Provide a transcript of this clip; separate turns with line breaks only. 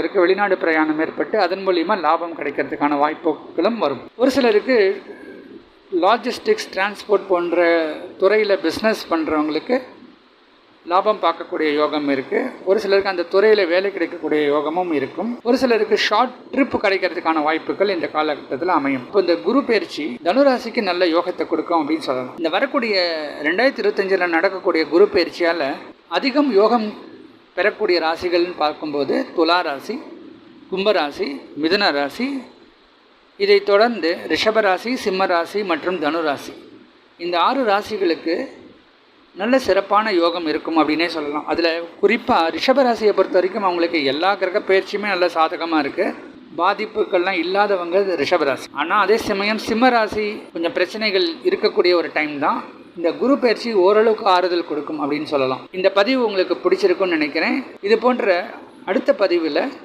சிலருக்கு வெளிநாடு பிரயாணம் ஏற்பட்டு அதன் மூலிமா லாபம் கிடைக்கிறதுக்கான வாய்ப்புகளும் வரும். ஒரு சிலருக்கு லாஜிஸ்டிக்ஸ், டிரான்ஸ்போர்ட் போன்ற துறையில் பிஸ்னஸ் பண்ணுறவங்களுக்கு லாபம் பார்க்கக்கூடிய யோகம் இருக்குது. ஒரு சிலருக்கு அந்த துறையில் வேலை கிடைக்கக்கூடிய யோகமும் இருக்கும். ஒரு சிலருக்கு ஷார்ட் ட்ரிப் கிடைக்கிறதுக்கான வாய்ப்புகள் இந்த காலகட்டத்தில் அமையும். இப்போ இந்த குரு பயிற்சி தனுராசிக்கு நல்ல யோகத்தை கொடுக்கும் அப்படின்னு சொல்லலாம். இந்த வரக்கூடிய 2025 நடக்கக்கூடிய குரு பயிற்சியால் அதிகம் யோகம் பெறக்கூடிய ராசிகள்னு பார்க்கும்போது துலா ராசி, கும்பராசி, மிதுன ராசி, இதை தொடர்ந்து ரிஷபராசி, சிம்ம ராசி மற்றும் தனுராசி. இந்த 6 ராசிகளுக்கு நல்ல சிறப்பான யோகம் இருக்கும் அப்படின்னே சொல்லலாம். அதில் குறிப்பாக ரிஷபராசியை பொறுத்த வரைக்கும் அவங்களுக்கு எல்லா கிரக பயிற்சியுமே நல்ல சாதகமாக இருக்குது. பாதிப்புகள்லாம் இல்லாதவங்க ரிஷபராசி. ஆனால் அதே சமயம் சிம்ம ராசி கொஞ்சம் பிரச்சனைகள் இருக்கக்கூடிய ஒரு டைம் தான். இந்த குரு பயிற்சி ஓரளவுக்கு ஆறுதல் கொடுக்கும் அப்படின்னு சொல்லலாம். இந்த பதிவு உங்களுக்கு பிடிச்சிருக்குன்னு நினைக்கிறேன். இது போன்ற அடுத்த பதிவில்